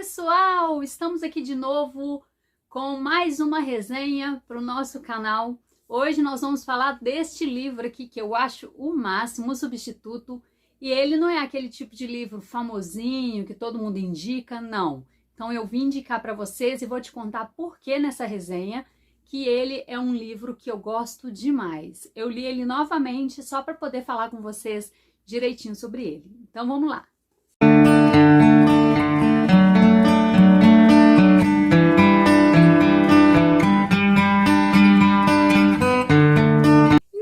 pessoal! Estamos aqui de novo com mais uma resenha para o nosso canal. Hoje nós vamos falar deste livro aqui que eu acho o máximo, O Substituto. E ele não é aquele tipo de livro famosinho que todo mundo indica, não. Então eu vim indicar para vocês e vou te contar por que nessa resenha que ele é um livro que eu gosto demais. Eu li ele novamente só para poder falar com vocês direitinho sobre ele. Então vamos lá!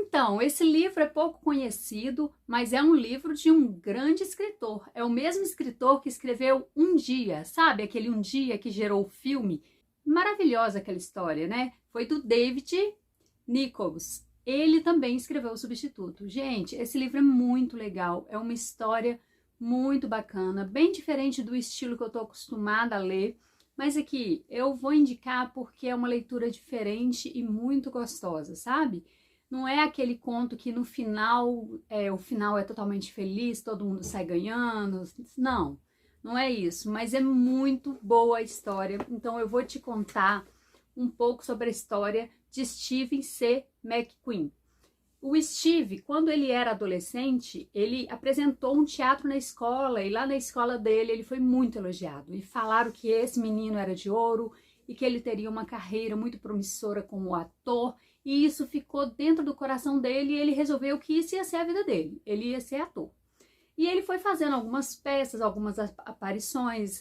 Então, esse livro é pouco conhecido, mas é um livro de um grande escritor. É o mesmo escritor que escreveu Um Dia, sabe? Aquele Um Dia que gerou o filme. Maravilhosa aquela história, né? Foi do David Nicholls. Ele também escreveu O Substituto. Gente, esse livro é muito legal. É uma história muito bacana, bem diferente do estilo que eu tô acostumada a ler. Mas aqui, eu vou indicar porque é uma leitura diferente e muito gostosa, sabe? Não é aquele conto que no final, o final é totalmente feliz, todo mundo sai ganhando. Não, não é isso. Mas é muito boa a história. Então eu vou te contar um pouco sobre a história de Stephen C. McQueen. O Steve, quando ele era adolescente, ele apresentou um teatro na escola. E lá na escola dele, ele foi muito elogiado. E falaram que esse menino era de ouro e que ele teria uma carreira muito promissora como ator. E isso ficou dentro do coração dele e ele resolveu que isso ia ser a vida dele. Ele ia ser ator. E ele foi fazendo algumas peças, algumas aparições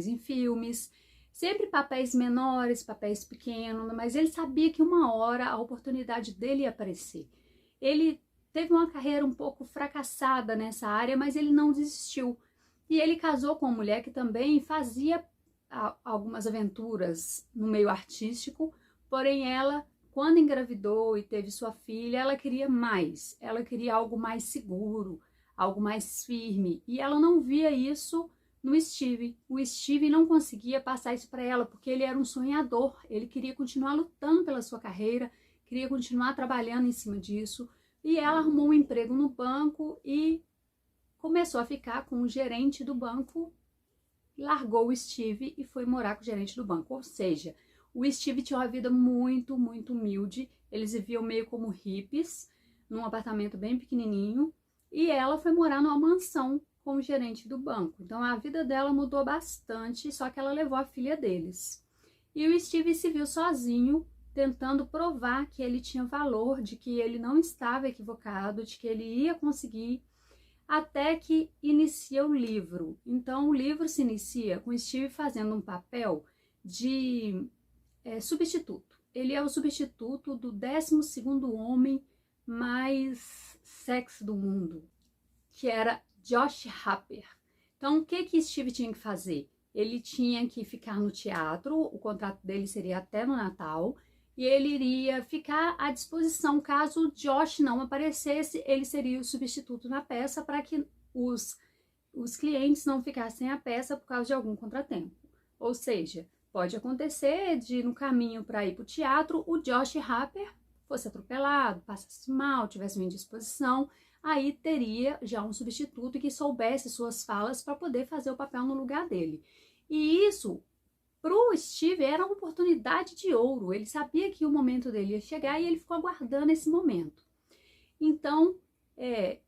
em filmes, sempre papéis menores, papéis pequenos, mas ele sabia que uma hora a oportunidade dele ia aparecer. Ele teve uma carreira um pouco fracassada nessa área, mas ele não desistiu. E ele casou com uma mulher que também fazia algumas aventuras no meio artístico, porém ela, quando engravidou e teve sua filha, ela queria mais, ela queria algo mais seguro, algo mais firme, e ela não via isso no Steve. O Steve não conseguia passar isso para ela, porque ele era um sonhador, ele queria continuar lutando pela sua carreira, queria continuar trabalhando em cima disso, e ela arrumou um emprego no banco e começou a ficar com o gerente do banco, largou o Steve e foi morar com o gerente do banco, ou seja, o Steve tinha uma vida muito humilde, eles viviam meio como hippies, num apartamento bem pequenininho, e ela foi morar numa mansão com o gerente do banco. Então a vida dela mudou bastante, só que ela levou a filha deles. E o Steve se viu sozinho, tentando provar que ele tinha valor, de que ele não estava equivocado, de que ele ia conseguir, até que inicia o livro. Então o livro se inicia com o Steve fazendo um papel de substituto. Ele é o substituto do 12º homem mais sexy do mundo, que era Josh Harper. Então, o que Steve tinha que fazer? Ele tinha que ficar no teatro, o contrato dele seria até no Natal, e ele iria ficar à disposição. Caso o Josh não aparecesse, ele seria o substituto na peça para que os clientes não ficassem a peça por causa de algum contratempo. Ou seja, pode acontecer de no caminho para ir para o teatro, o Josh Harper fosse atropelado, passasse mal, tivesse uma indisposição, aí teria já um substituto que soubesse suas falas para poder fazer o papel no lugar dele. E isso, para o Steve, era uma oportunidade de ouro. Ele sabia que o momento dele ia chegar e ele ficou aguardando esse momento. Então,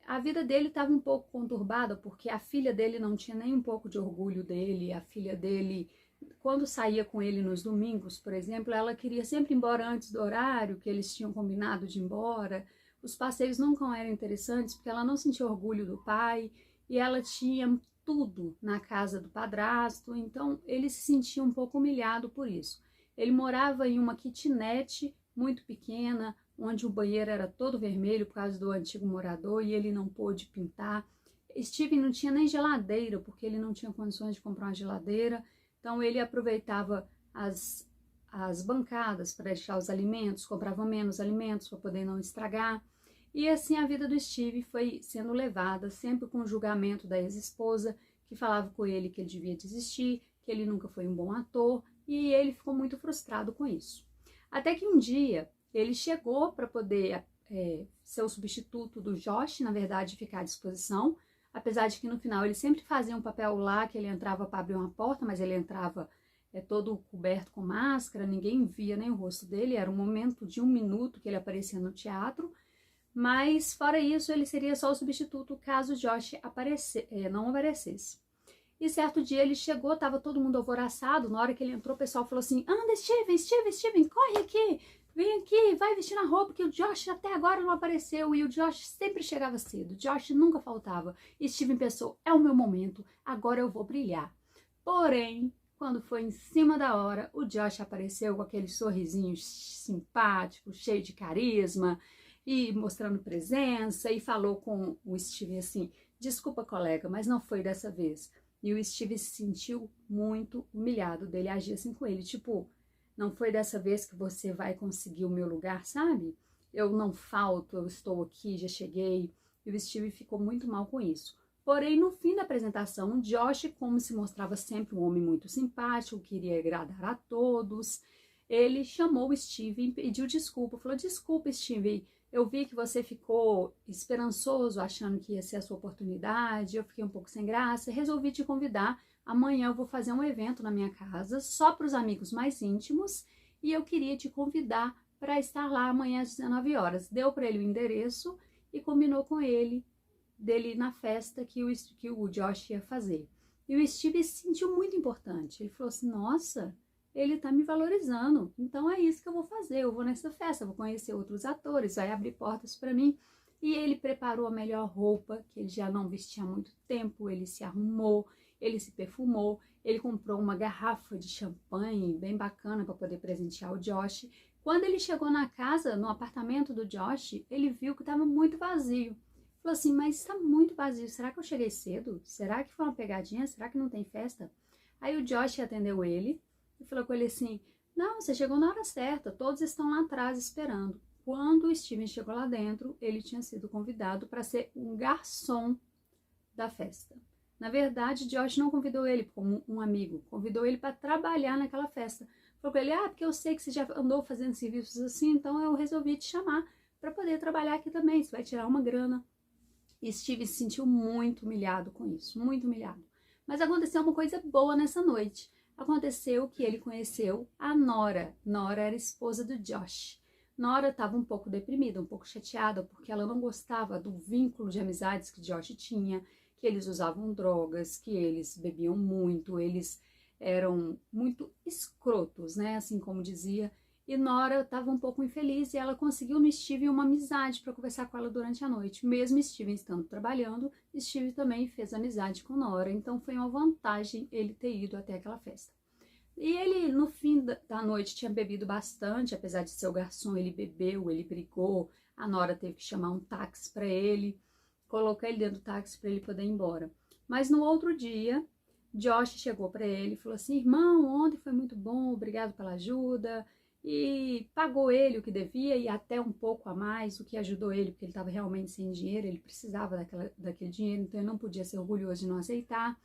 a vida dele estava um pouco conturbada, porque a filha dele não tinha nem um pouco de orgulho dele, a filha dele, quando saía com ele nos domingos, por exemplo, ela queria sempre ir embora antes do horário que eles tinham combinado de ir embora. Os passeios nunca eram interessantes porque ela não sentia orgulho do pai e ela tinha tudo na casa do padrasto, então ele se sentia um pouco humilhado por isso. Ele morava em uma kitnet muito pequena, onde o banheiro era todo vermelho por causa do antigo morador e ele não pôde pintar. Steve não tinha nem geladeira, porque ele não tinha condições de comprar uma geladeira. Então ele aproveitava as bancadas para deixar os alimentos, comprava menos alimentos para poder não estragar. E assim a vida do Steve foi sendo levada, sempre com o julgamento da ex-esposa, que falava com ele que ele devia desistir, que ele nunca foi um bom ator, e ele ficou muito frustrado com isso. Até que um dia ele chegou para poder ser o substituto do Josh, na verdade, ficar à disposição. apesar de que no final ele sempre fazia um papel lá, que ele entrava para abrir uma porta, mas ele entrava todo coberto com máscara, ninguém via nem o rosto dele, era um momento de 1 minuto que ele aparecia no teatro, mas fora isso ele seria só o substituto caso Josh não aparecesse. E certo dia ele chegou, tava todo mundo alvoroçado, na hora que ele entrou o pessoal falou assim, anda Steven, corre aqui, vem aqui, vai vestir a roupa que o Josh até agora não apareceu, e o Josh sempre chegava cedo, Josh nunca faltava, e Steven pensou, é o meu momento, agora eu vou brilhar. Porém, quando foi em cima da hora, o Josh apareceu com aquele sorrisinho simpático, cheio de carisma, e mostrando presença, e falou com o Steven assim, desculpa colega, mas não foi dessa vez. E o Steve se sentiu muito humilhado dele agir assim com ele, tipo, não foi dessa vez que você vai conseguir o meu lugar, sabe? Eu não falto, eu estou aqui, já cheguei. E o Steve ficou muito mal com isso. Porém, no fim da apresentação, o Josh, como se mostrava sempre um homem muito simpático, queria agradar a todos, ele chamou o Steve e pediu desculpa. Falou, desculpa, Steve, eu vi que você ficou esperançoso, achando que ia ser a sua oportunidade, eu fiquei um pouco sem graça, resolvi te convidar. Amanhã eu vou fazer um evento na minha casa, só para os amigos mais íntimos, e eu queria te convidar para estar lá amanhã às 19 horas. Deu para ele o endereço e combinou com ele, dele na festa que o Josh ia fazer. E o Steve se sentiu muito importante. Ele falou assim, nossa, ele tá me valorizando, então é isso que eu vou fazer, eu vou nessa festa, vou conhecer outros atores, vai abrir portas para mim. E ele preparou a melhor roupa, que ele já não vestia há muito tempo, ele se arrumou, ele se perfumou, ele comprou uma garrafa de champanhe bem bacana para poder presentear o Josh. Quando ele chegou na casa, no apartamento do Josh, ele viu que estava muito vazio. Falou assim, mas está muito vazio, será que eu cheguei cedo? Será que foi uma pegadinha? Será que não tem festa? Aí o Josh atendeu ele e falou com ele assim, não, você chegou na hora certa, todos estão lá atrás esperando. Quando o Steven chegou lá dentro, ele tinha sido convidado para ser um garçom da festa. Na verdade, Josh não convidou ele como um amigo, convidou ele para trabalhar naquela festa. Falou para ele, porque eu sei que você já andou fazendo serviços assim, então eu resolvi te chamar para poder trabalhar aqui também, você vai tirar uma grana. E Steve se sentiu muito humilhado com isso, muito humilhado. Mas aconteceu uma coisa boa nessa noite. Aconteceu que ele conheceu a Nora. Nora era esposa do Josh. Nora estava um pouco deprimida, um pouco chateada, porque ela não gostava do vínculo de amizades que Josh tinha, que eles usavam drogas, que eles bebiam muito, eles eram muito escrotos, né? Assim como dizia. E Nora estava um pouco infeliz e ela conseguiu no Steve uma amizade para conversar com ela durante a noite. Mesmo Steven estando trabalhando, Steve também fez amizade com Nora. Então foi uma vantagem ele ter ido até aquela festa. E ele, no fim da noite, tinha bebido bastante. Apesar de ser o garçom, ele bebeu, ele brigou. A Nora teve que chamar um táxi para ele, colocar ele dentro do táxi para ele poder ir embora. Mas no outro dia, Josh chegou para ele e falou assim, irmão, ontem foi muito bom, obrigado pela ajuda. E pagou ele o que devia e até um pouco a mais, o que ajudou ele, porque ele estava realmente sem dinheiro, ele precisava daquele dinheiro, então ele não podia ser orgulhoso de não aceitar.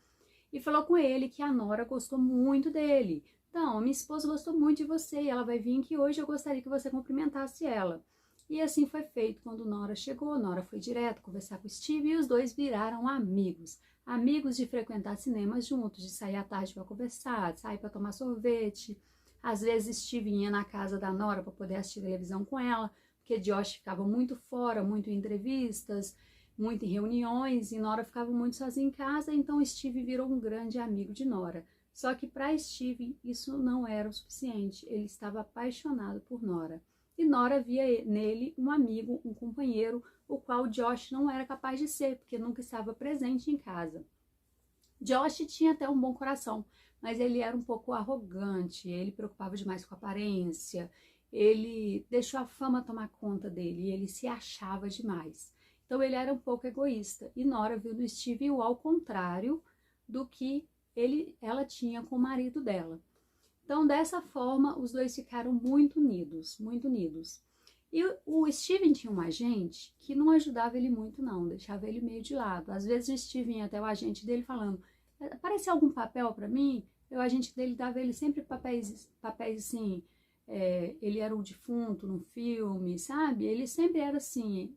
E falou com ele que a Nora gostou muito dele. Então, minha esposa gostou muito de você e ela vai vir aqui hoje, eu gostaria que você cumprimentasse ela. E assim foi feito. Quando Nora chegou, Nora foi direto conversar com o Steve e os dois viraram amigos. Amigos de frequentar cinemas juntos, de sair à tarde para conversar, de sair para tomar sorvete. Às vezes Steve ia na casa da Nora para poder assistir televisão com ela, porque Josh ficava muito fora, muito em entrevistas, muito em reuniões, e Nora ficava muito sozinha em casa, então Steve virou um grande amigo de Nora. Só que para Steve isso não era o suficiente, ele estava apaixonado por Nora. E Nora via nele um amigo, um companheiro, o qual Josh não era capaz de ser, porque nunca estava presente em casa. Josh tinha até um bom coração, mas ele era um pouco arrogante, ele preocupava demais com a aparência, ele deixou a fama tomar conta dele e ele se achava demais. Então ele era um pouco egoísta e Nora viu no Steve o ao contrário do que ela tinha com o marido dela. Então dessa forma os dois ficaram muito unidos, muito unidos. E o Steven tinha um agente que não ajudava ele muito não, deixava ele meio de lado. Às vezes o Steven ia até o agente dele falando, aparece algum papel para mim? O agente dele dava ele sempre papéis assim, ele era o defunto no filme, sabe? Ele sempre era assim,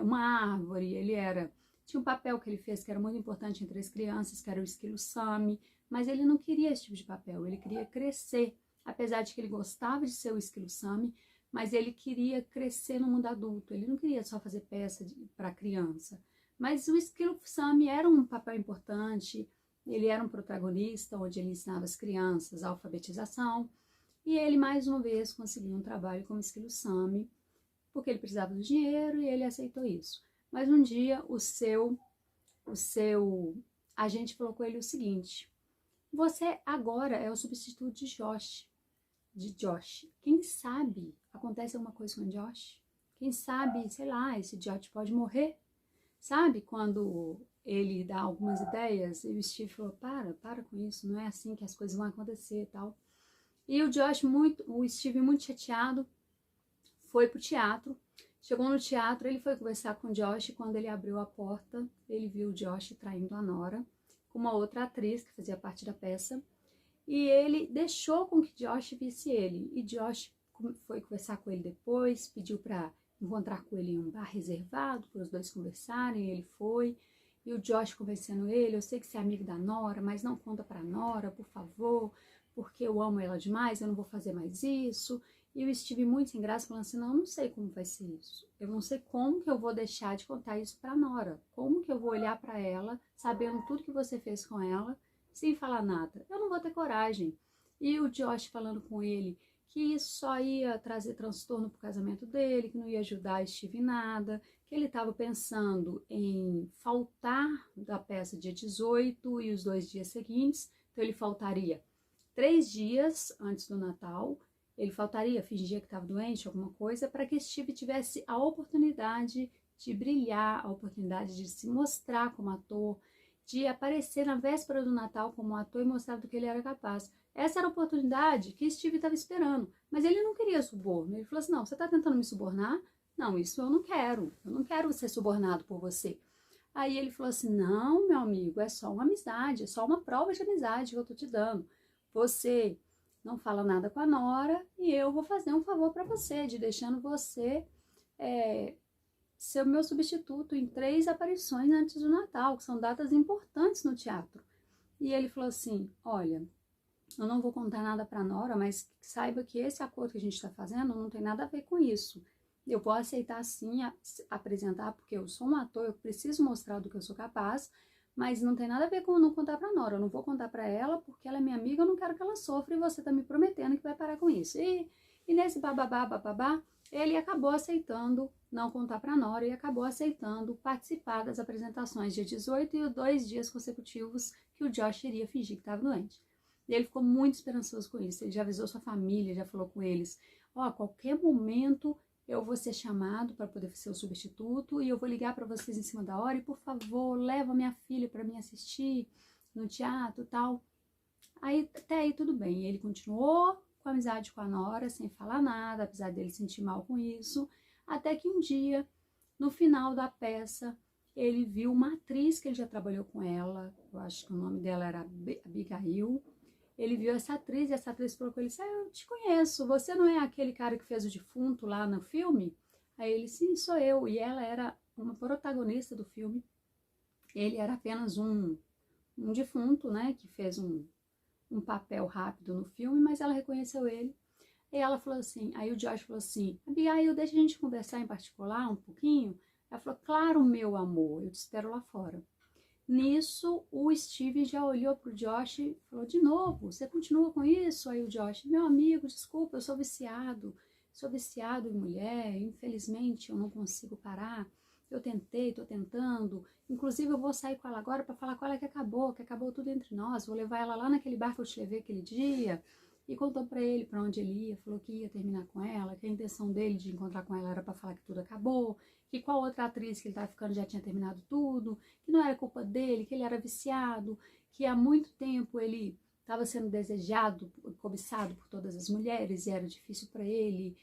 uma árvore, ele era Tinha um papel que ele fez que era muito importante entre as crianças, que era o esquilo Sammy, mas ele não queria esse tipo de papel, ele queria crescer, apesar de que ele gostava de ser o esquilo Sammy, mas ele queria crescer no mundo adulto, ele não queria só fazer peça para criança. Mas o esquilo Sammy era um papel importante, ele era um protagonista, onde ele ensinava as crianças a alfabetização, e ele mais uma vez conseguiu um trabalho como esquilo Sammy, porque ele precisava do dinheiro e ele aceitou isso. Mas um dia o seu agente falou com ele o seguinte: você agora é o substituto de Josh. Quem sabe acontece alguma coisa com o Josh? Quem sabe, sei lá, esse Josh pode morrer? Sabe quando ele dá algumas ideias e o Steve falou: para com isso, não é assim que as coisas vão acontecer e tal. E o Steve muito chateado, foi pro teatro. Chegou no teatro, ele foi conversar com o Josh e quando ele abriu a porta, ele viu o Josh traindo a Nora com uma outra atriz que fazia parte da peça. E ele deixou com que Josh visse ele. E Josh foi conversar com ele depois, pediu para encontrar com ele em um bar reservado para os dois conversarem. Ele foi. E o Josh conversando ele: eu sei que você é amigo da Nora, mas não conta para Nora, por favor, porque eu amo ela demais, eu não vou fazer mais isso. E eu estive muito sem graça, falando assim: não sei como vai ser isso. Eu não sei como que eu vou deixar de contar isso para Nora. Como que eu vou olhar para ela, sabendo tudo que você fez com ela, sem falar nada? Eu não vou ter coragem. E o Josh falando com ele que isso só ia trazer transtorno pro casamento dele, que não ia ajudar a Steve em nada, que ele estava pensando em faltar da peça dia 18 e os 2 dias seguintes. Então ele faltaria 3 dias antes do Natal. Ele faltaria, fingia que estava doente, alguma coisa, para que Steve tivesse a oportunidade de brilhar, a oportunidade de se mostrar como ator, de aparecer na véspera do Natal como ator e mostrar do que ele era capaz. Essa era a oportunidade que Steve estava esperando, mas ele não queria suborno. Ele falou assim: não, você está tentando me subornar? Não, isso eu não quero ser subornado por você. Aí ele falou assim: não, meu amigo, é só uma amizade, é só uma prova de amizade que eu estou te dando. Você não fala nada com a Nora e eu vou fazer um favor para você, de deixando você ser o meu substituto em 3 aparições antes do Natal, que são datas importantes no teatro. E ele falou assim: olha, eu não vou contar nada para a Nora, mas saiba que esse acordo que a gente está fazendo não tem nada a ver com isso. Eu vou aceitar sim apresentar, porque eu sou um ator, eu preciso mostrar do que eu sou capaz, mas não tem nada a ver com não contar para a Nora. Eu não vou contar para ela porque ela é minha amiga, eu não quero que ela sofra e você está me prometendo que vai parar com isso. E nesse bababá, ele acabou aceitando não contar para a Nora e acabou aceitando participar das apresentações dia 18 e os 2 dias consecutivos que o Josh iria fingir que estava doente. E ele ficou muito esperançoso com isso. Ele já avisou sua família, já falou com eles: ó, a qualquer momento eu vou ser chamado para poder ser o substituto e eu vou ligar para vocês em cima da hora e, por favor, leva minha filha para me assistir no teatro e tal. Aí, até aí tudo bem. Ele continuou com a amizade com a Nora, sem falar nada, apesar dele sentir mal com isso, até que um dia, no final da peça, ele viu uma atriz que ele já trabalhou com ela, eu acho que o nome dela era Abigail. Ele viu essa atriz e essa atriz falou com ele: eu te conheço, você não é aquele cara que fez o defunto lá no filme? Aí ele: sim, sou eu. E ela era uma protagonista do filme. Ele era apenas um defunto, né, que fez um papel rápido no filme, mas ela reconheceu ele. E ela falou assim, aí o Josh falou assim: Abigail, deixa a gente conversar em particular um pouquinho? Ela falou: claro, meu amor, eu te espero lá fora. Nisso, o Steve já olhou pro Josh e falou: de novo, você continua com isso? Aí o Josh: meu amigo, desculpa, eu sou viciado em mulher, infelizmente eu não consigo parar. Eu tentei, tô tentando, inclusive eu vou sair com ela agora para falar com ela que acabou tudo entre nós, vou levar ela lá naquele bar que eu te levei aquele dia. E contou para ele para onde ele ia, falou que ia terminar com ela, que a intenção dele de encontrar com ela era para falar que tudo acabou, que qual outra atriz que ele estava ficando já tinha terminado tudo, que não era culpa dele, que ele era viciado, que há muito tempo ele estava sendo desejado, cobiçado por todas as mulheres e era difícil para ele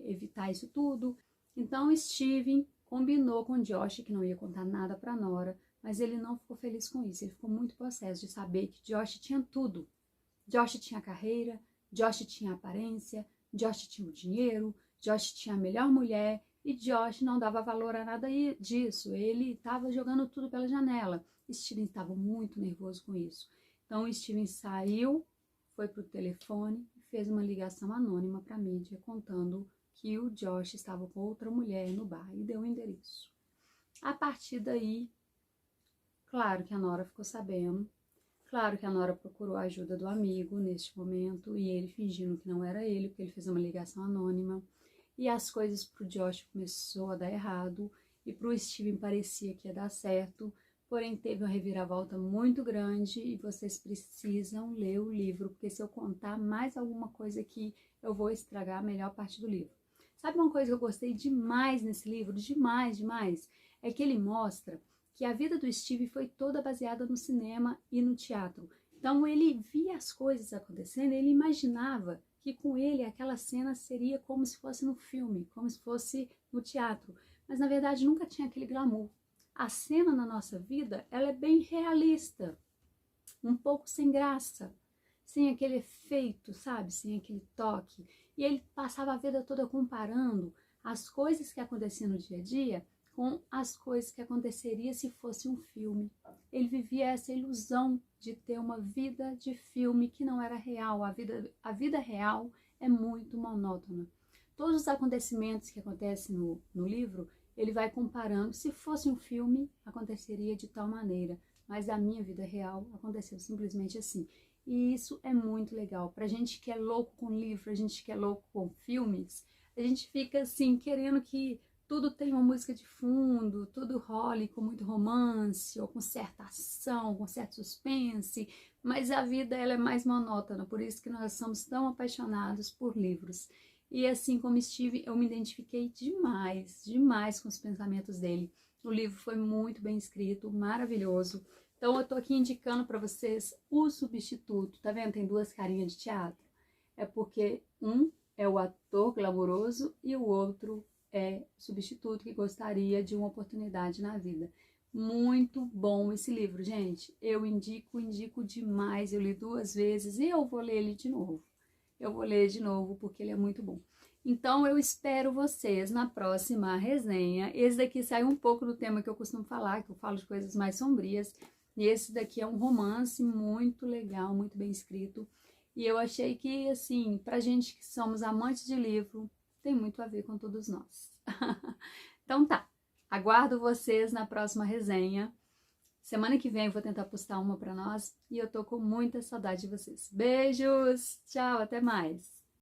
evitar isso tudo. Então Steven combinou com Josh que não ia contar nada para Nora, mas ele não ficou feliz com isso, ele ficou muito possesso de saber que Josh tinha tudo. Josh tinha carreira, Josh tinha aparência, Josh tinha o dinheiro, Josh tinha a melhor mulher E Josh não dava valor a nada disso, ele estava jogando tudo pela janela. Steven estava muito nervoso com isso. Então Steven saiu, foi para o telefone e fez uma ligação anônima para a mídia contando que o Josh estava com outra mulher no bar e deu o endereço. A partir daí, claro que a Nora ficou sabendo, claro que a Nora procurou a ajuda do amigo neste momento e ele fingindo que não era ele, porque ele fez uma ligação anônima. E as coisas pro Josh começou a dar errado e pro Steven parecia que ia dar certo, porém teve uma reviravolta muito grande e vocês precisam ler o livro, porque se eu contar mais alguma coisa aqui, eu vou estragar a melhor parte do livro. Sabe uma coisa que eu gostei demais nesse livro? Demais, demais. É que ele mostra que a vida do Steve foi toda baseada no cinema e no teatro. Então ele via as coisas acontecendo, ele imaginava que com ele aquela cena seria como se fosse no filme, como se fosse no teatro. Mas na verdade nunca tinha aquele glamour. A cena na nossa vida, ela é bem realista, um pouco sem graça, sem aquele efeito, sabe? Sem aquele toque. E ele passava a vida toda comparando as coisas que aconteciam no dia a dia com as coisas que aconteceria se fosse um filme. Ele vivia essa ilusão de ter uma vida de filme que não era real. A vida real é muito monótona. Todos os acontecimentos que acontecem no livro, ele vai comparando. Se fosse um filme, aconteceria de tal maneira. Mas a minha vida real aconteceu simplesmente assim. E isso é muito legal. Pra gente que é louco com livro, a gente que é louco com filmes, a gente fica assim, querendo que tudo tem uma música de fundo, tudo role com muito romance, ou com certa ação, com certo suspense, mas a vida ela é mais monótona, por isso que nós somos tão apaixonados por livros. E assim como Steve, eu me identifiquei demais, demais com os pensamentos dele. O livro foi muito bem escrito, maravilhoso. Então eu tô aqui indicando para vocês O Substituto, tá vendo? Tem duas carinhas de teatro. É porque um é o ator glamouroso e o outro é substituto que gostaria de uma oportunidade na vida. Muito bom esse livro, gente. Eu indico demais. Eu li 2 vezes e eu vou ler ele de novo. Eu vou ler de novo porque ele é muito bom. Então eu espero vocês na próxima resenha. Esse daqui sai um pouco do tema que eu costumo falar, que eu falo de coisas mais sombrias. E esse daqui é um romance muito legal, muito bem escrito. E eu achei que, assim, pra gente que somos amantes de livro, tem muito a ver com todos nós. Então tá, aguardo vocês na próxima resenha. Semana que vem eu vou tentar postar uma pra nós e eu tô com muita saudade de vocês. Beijos, tchau, até mais!